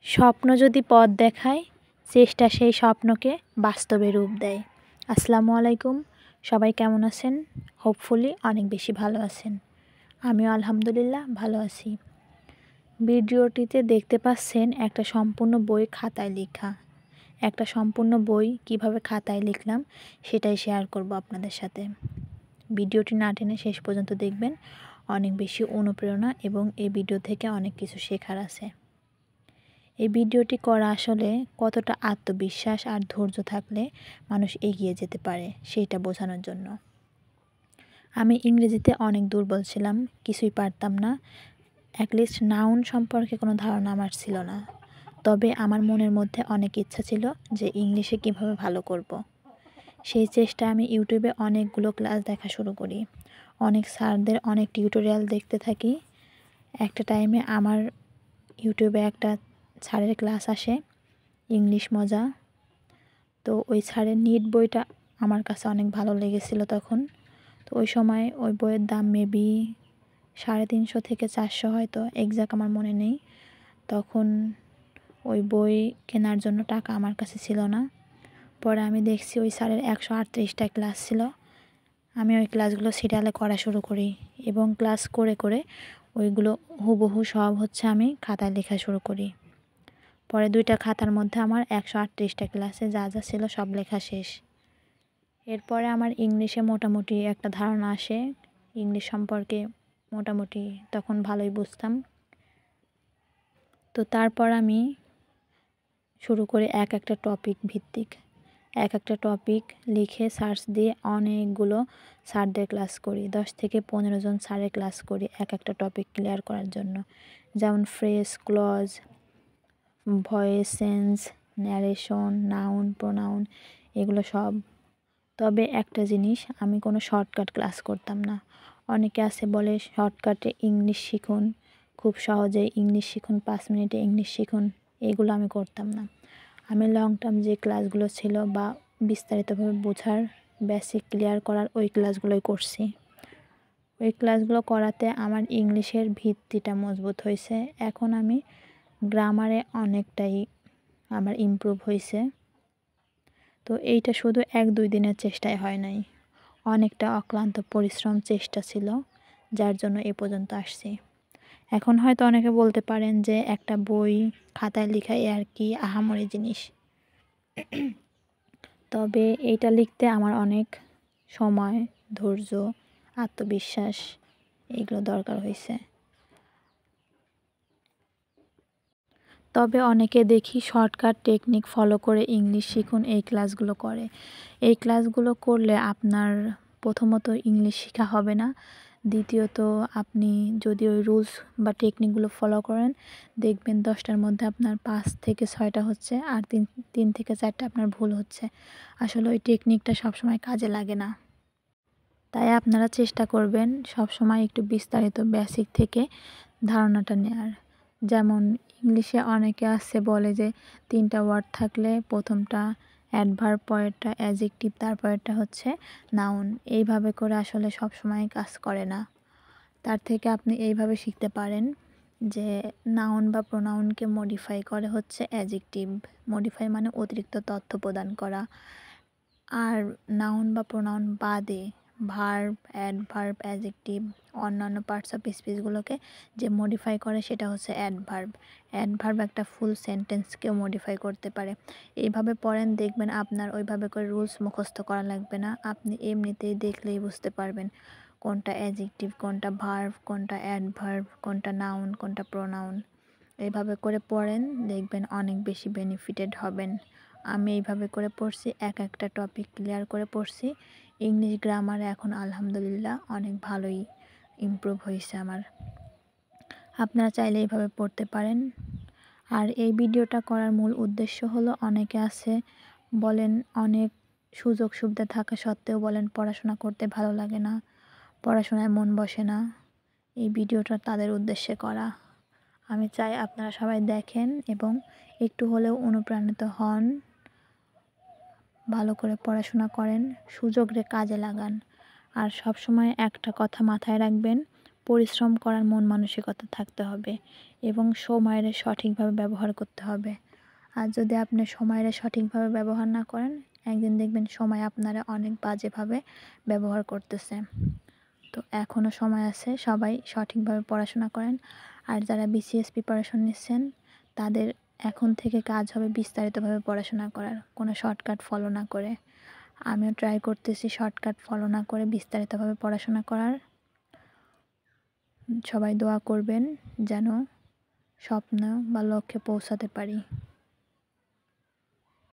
স্বপ্ন যদি পথ দেখায়, চেষ্টা সেই স্বপ্নকে বাস্তবে রূপ দেয়। আসসালামু আলাইকুম, সবাই কেমন আছেন? হোপফুলি অনেক বেশি ভালো আছেন। আমিও আলহামদুলিল্লাহ ভালো আছি। ভিডিওটিতে দেখতে পাচ্ছেন একটা সম্পূর্ণ বই খাতায় লেখা। একটা সম্পূর্ণ বই কিভাবে খাতায় লিখলাম সেটাই শেয়ার করব আপনাদের সাথে। ভিডিওটি না টেনে শেষ পর্যন্ত দেখবেন, অনেক বেশি অনুপ্রেরণা এবং এই ভিডিও থেকে অনেক কিছু শেখার আছে। এই ভিডিওটি করা আসলে কতটা আত্মবিশ্বাস আর ধৈর্য থাকলে মানুষ এগিয়ে যেতে পারে সেইটা বোঝানোর জন্য। আমি ইংরেজিতে অনেক দুর্বল ছিলাম, কিছুই পারতাম না। অ্যাটলিস্ট নাউন সম্পর্কে কোনো ধারণা আমার ছিল না। তবে আমার মনের মধ্যে অনেক ইচ্ছা ছিল যে ইংলিশে কীভাবে ভালো করব। সেই চেষ্টা আমি ইউটিউবে অনেকগুলো ক্লাস দেখা শুরু করি। অনেক স্যারদের অনেক টিউটোরিয়াল দেখতে থাকি। একটা টাইমে আমার ইউটিউবে একটা স্যারের ক্লাস আসে, ইংলিশ মজা। তো ওই স্যারের নিট বইটা আমার কাছে অনেক ভালো লেগেছিলো তখন। তো ওই সময় ওই বইয়ের দাম মেবি 350 থেকে 400, হয়তো এক্স্যাক্ট আমার মনে নেই। তখন ওই বই কেনার জন্য টাকা আমার কাছে ছিল না। পরে আমি দেখছি ওই স্যারের 138টা ক্লাস ছিল। আমি ওই ক্লাসগুলো সিরিয়ালে করা শুরু করি এবং ক্লাস করে করে ওইগুলো হুবহু সব আমি খাতায় লেখা শুরু করি। পরে 2টা খাতার মধ্যে আমার 138টা ক্লাসে যা যা ছিল সব লেখা শেষ। এরপরে আমার ইংলিশে মোটামুটি একটা ধারণা আসে। ইংলিশ সম্পর্কে মোটামুটি তখন ভালোই বুঝতাম। তো তারপর আমি শুরু করি একটা টপিক ভিত্তিক একটা টপিক লিখে সার্চ দিয়ে অনেকগুলো স্যারদের ক্লাস করি। 10 থেকে 15 জন স্যারের ক্লাস করি একটা টপিক ক্লিয়ার করার জন্য। যেমন phrase, clause, voice change, narration, noun, pronoun, এগুলো সব। তবে একটা জিনিস, আমি কোনো শর্টকাট ক্লাস করতাম না। অনেকে আছে বলে শর্টকাটে ইংলিশ শিখুন, খুব সহজে ইংলিশ শিখুন, 5 মিনিটে ইংলিশ শিখুন। এগুলো আমি করতাম না। আমি লং টার্ম যে ক্লাসগুলো ছিল বা বিস্তারিতভাবে বোঝার, বেসিক ক্লিয়ার করার ওই ক্লাসগুলোই করছি। ওই ক্লাসগুলো করাতে আমার ইংলিশের ভিত্তিটা মজবুত হয়েছে। এখন আমি গ্রামারে অনেকটাই আমার ইমপ্রুভ হয়েছে। তো এইটা শুধু 1-2 দিনের চেষ্টায় হয় নাই, অনেকটা অক্লান্ত পরিশ্রম চেষ্টা ছিল, যার জন্য এ পর্যন্ত আসছি। এখন হয়তো অনেকে বলতে পারেন যে একটা বই খাতায় লেখা আর কি আহামরি জিনিস। তবে এইটা লিখতে আমার অনেক সময়, ধৈর্য, আত্মবিশ্বাস এগুলো দরকার হয়েছে। তবে অনেকে দেখি শর্টকাট টেকনিক ফলো করে ইংলিশ শিখুন এই ক্লাসগুলো করে। এই ক্লাসগুলো করলে আপনার প্রথমত ইংলিশ শেখা হবে না, দ্বিতীয়ত আপনি যদি ওই রুলস বা টেকনিকগুলো ফলো করেন, দেখবেন 10টার মধ্যে আপনার 5 থেকে 6টা হচ্ছে আর 3 থেকে 4টা আপনার ভুল হচ্ছে। আসলে ওই টেকনিকটা সবসময় কাজে লাগে না। তাই আপনারা চেষ্টা করবেন সবসময় একটু বিস্তারিত বেসিক থেকে ধারণাটা নেওয়ার। যেমন ইংলিশে অনেকে আছে বলে যে 3টা ওয়ার্ড থাকলে প্রথমটা অ্যাডভার্ব, পরেরটা অ্যাডজেক্টিভ, তারপরেরটা নাউন। এইভাবে করে আসলে সবসময় কাজ করে না। তার থেকে আপনি এইভাবে শিখতে পারেন যে নাউন বা প্রোনাউনকে মডিফাই করে অ্যাডজেক্টিভ। মডিফাই মানে অতিরিক্ত তথ্য প্রদান করা। আর নাউন বা প্রোনাউন বাদে ভার্ব, অ্যাডভার্ব, অ্যাডজেক্টিভ, অন্যান্য পার্টস অফ স্পিচগুলোকে যে মডিফাই করে সেটা অ্যাডভার্ব। অ্যাডভার্ব একটা ফুল সেন্টেন্সকেও মডিফাই করতে পারে। এইভাবে পড়েন, দেখবেন আপনার ওইভাবে করে রুলস মুখস্থ করা লাগবে না। আপনি এমনিতেই দেখলেই বুঝতে পারবেন কোনটা অ্যাডজেক্টিভ, কোনটা ভার্ব, কোনটা অ্যাডভার্ব, কোনটা নাউন, কোনটা প্রোনাউন। এইভাবে করে পড়েন, দেখবেন অনেক বেশি বেনিফিটেড হবেন। আমি এইভাবে করে পড়ছি, একটা টপিক ক্লিয়ার করে পড়ছি। ইংলিশ গ্রামারে এখন আলহামদুলিল্লাহ অনেক ভালোই ইমপ্রুভ হয়েছে আমার। আপনারা চাইলে এইভাবে পড়তে পারেন। আর এই ভিডিওটা করার মূল উদ্দেশ্য হলো, অনেকে আছে বলেন অনেক সুযোগ সুবিধা থাকা সত্ত্বেও বলেন পড়াশোনা করতে ভালো লাগে না, পড়াশোনায় মন বসে না। এই ভিডিওটা তাদের উদ্দেশ্যে করা। আমি চাই আপনারা সবাই দেখেন এবং একটু হলেও অনুপ্রাণিত হন, ভালো করে পড়াশোনা করেন, সুযোগকে কাজে লাগান। আর সব সময় একটা কথা মাথায় রাখবেন, পরিশ্রম করার মন মানসিকতা থাকতে হবে এবং সময়ের সঠিকভাবে ব্যবহার করতে হবে। আর যদি আপনি সময়ের সঠিকভাবে ব্যবহার না করেন, একদিন দেখবেন সময় আপনারা অনেক বাজেভাবে ব্যবহার করতেছে। তো এখনও সময় আছে, সবাই সঠিকভাবে পড়াশোনা করেন। আর যারা বিসিএস প্রিপারেশন নিচ্ছেন, তাদের এখন থেকে কাজ হবে বিস্তারিতভাবে পড়াশোনা করার, কোনো শর্টকাট ফলো না করে। আমিও ট্রাই করতেছি শর্টকাট ফলো না করে বিস্তারিতভাবে পড়াশোনা করার। সবাই দোয়া করবেন যেন স্বপ্ন বা লক্ষ্যে পৌঁছাতে পারি।